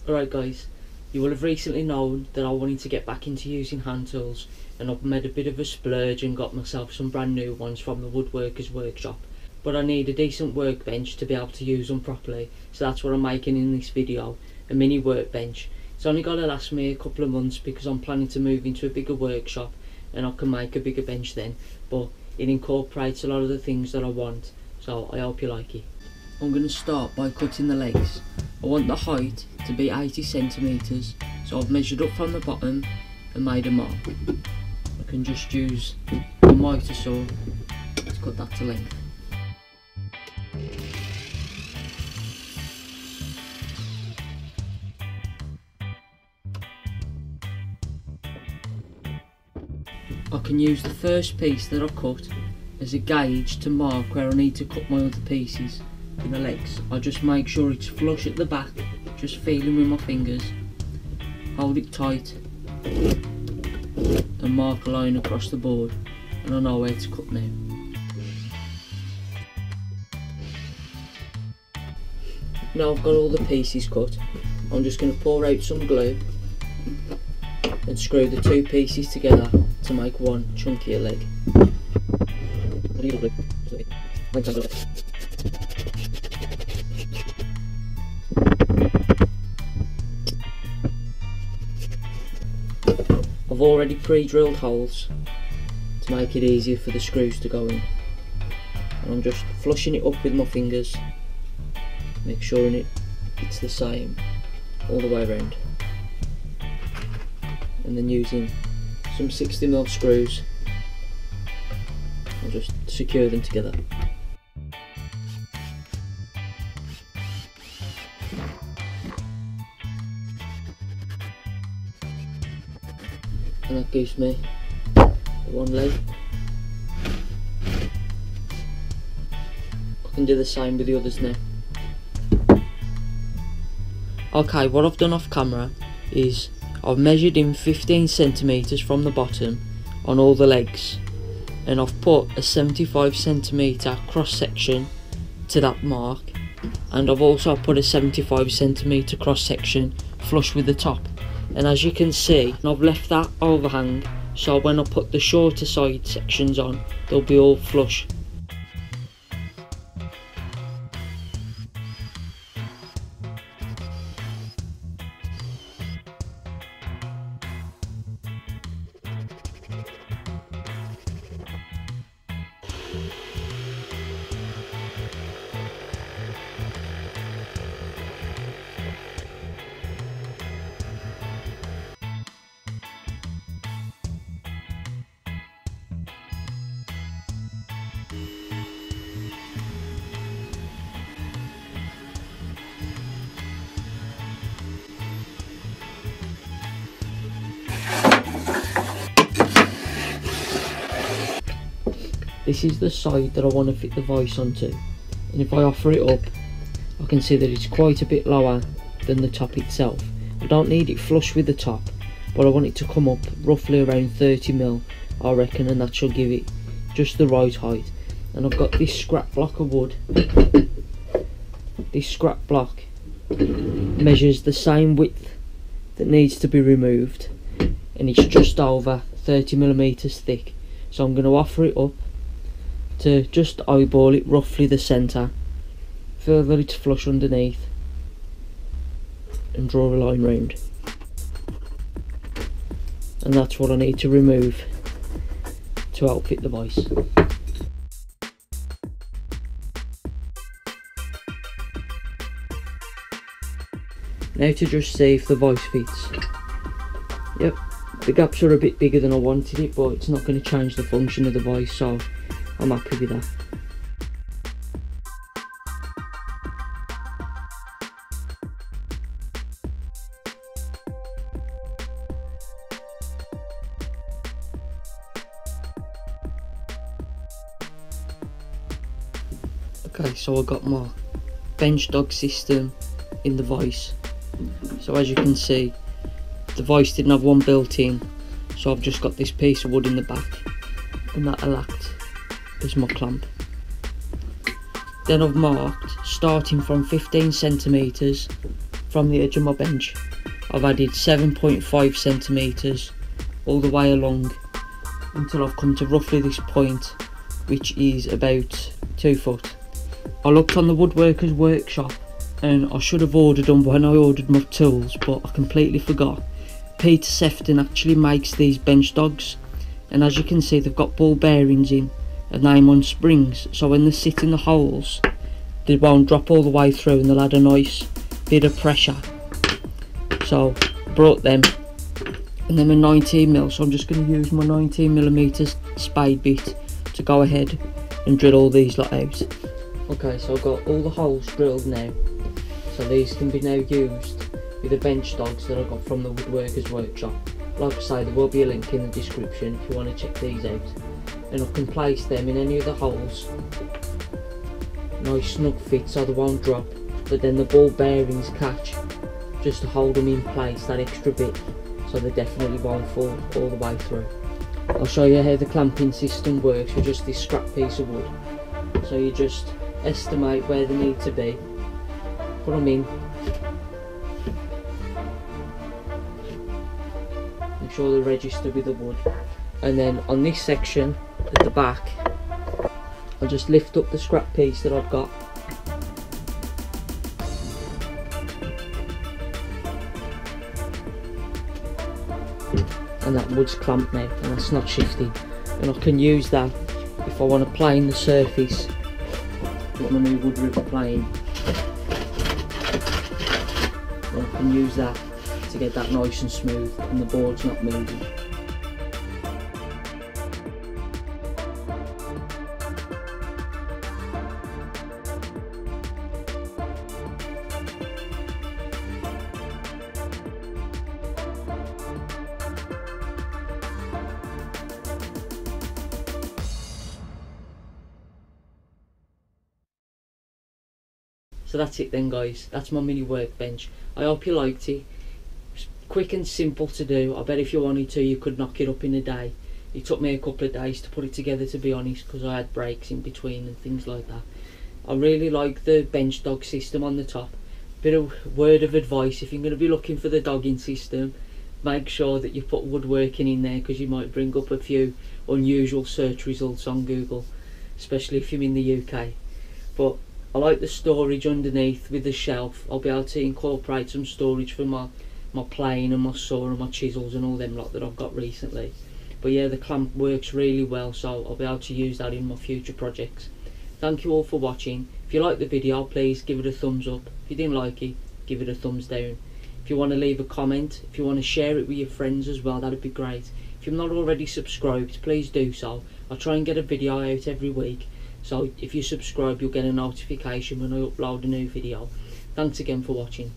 Alright guys, you will have recently known that I wanted to get back into using hand tools, and I've made a bit of a splurge and got myself some brand new ones from the woodworker's workshop. But I need a decent workbench to be able to use them properly, so that's what I'm making in this video, a mini workbench. It's only got to last me a couple of months because I'm planning to move into a bigger workshop and I can make a bigger bench then, but it incorporates a lot of the things that I want, so I hope you like it. I'm going to start by cutting the legs. I want the height to be 80 centimetres, so I've measured up from the bottom and made a mark. I can just use a miter saw to cut that to length. I can use the first piece that I cut as a gauge to mark where I need to cut my other pieces. In the legs, I just make sure it's flush at the back, just feeling with my fingers, hold it tight and mark a line across the board, and I know where to cut now. Now I've got all the pieces cut, I'm just going to pour out some glue and screw the two pieces together to make one chunkier leg. I've already pre-drilled holes to make it easier for the screws to go in, and I'm just flushing it up with my fingers, make sure it's the same all the way around, and then using some 60mm screws I'll just secure them together. And that gives me one leg. I can do the same with the others now. Okay, what I've done off camera is I've measured in 15 centimetres from the bottom on all the legs, and I've put a 75cm cross section to that mark, and I've also put a 75cm cross section flush with the top. And as you can see, I've left that overhang, so when I put the shorter side sections on, they'll be all flush. This is the side that I want to fit the vice onto, and if I offer it up, I can see that it's quite a bit lower than the top itself. I don't need it flush with the top, but I want it to come up roughly around 30mm, I reckon, and that should give it just the right height. And I've got this scrap block of wood. This scrap block measures the same width that needs to be removed, and it's just over 30mm thick, so I'm going to offer it up to just eyeball it roughly the centre, feel that it's flush underneath, and draw a line round. And that's what I need to remove to outfit the vice. Now to just see if the vice fits. Yep, the gaps are a bit bigger than I wanted it, but it's not going to change the function of the vice, so I'm happy with that. Okay, so I got my bench dog system in the vice. So as you can see, the vice didn't have one built in, so I've just got this piece of wood in the back, and that'll act as my clamp. Then I've marked, starting from 15 centimetres from the edge of my bench. I've added 7.5 centimetres all the way along until I've come to roughly this point, which is about 2 foot. I looked on the woodworker's workshop and I should have ordered them when I ordered my tools, but I completely forgot. Peter Sefton actually makes these bench dogs, and as you can see they've got ball bearings in and they're on springs, so when they sit in the holes they won't drop all the way through and they'll add a nice bit of pressure. So brought them, and then a 19mm, so I'm just going to use my 19mm spade bit to go ahead and drill all these lot out. Okay, so I've got all the holes drilled now, so these can be now used with the bench dogs that I got from the woodworker's workshop. Like I say, there will be a link in the description if you want to check these out. And I can place them in any of the holes, nice snug fit so they won't drop, but then the ball bearings catch just to hold them in place, that extra bit, so they definitely won't fall all the way through. I'll show you how the clamping system works with just this scrap piece of wood. So you just estimate where they need to be, put them in, make sure they're registered with the wood, and then on this section at the back I'll just lift up the scrap piece that I've got, and that wood's clamped now and that's not shifting, and I can use that if I want to plane the surface with my new wood river plane. And I can use that to get that nice and smooth and the board's not moving. So that's it then guys, that's my mini workbench. I hope you liked it. It's quick and simple to do. I bet if you wanted to you could knock it up in a day. It took me a couple of days to put it together, to be honest, because I had breaks in between and things like that. I really like the bench dog system on the top. Bit of word of advice, if you're going to be looking for the dogging system, make sure that you put woodworking in there, because you might bring up a few unusual search results on Google, especially if you're in the UK. But I like the storage underneath with the shelf. I'll be able to incorporate some storage for my plane and my saw and my chisels and all them lot that I've got recently. But yeah, the clamp works really well, so I'll be able to use that in my future projects. Thank you all for watching. If you liked the video, please give it a thumbs up. If you didn't like it, give it a thumbs down. If you want to leave a comment, if you want to share it with your friends as well, that'd be great. If you're not already subscribed, please do so. I try and get a video out every week, so if you subscribe you'll get a notification when I upload a new video. Thanks again for watching.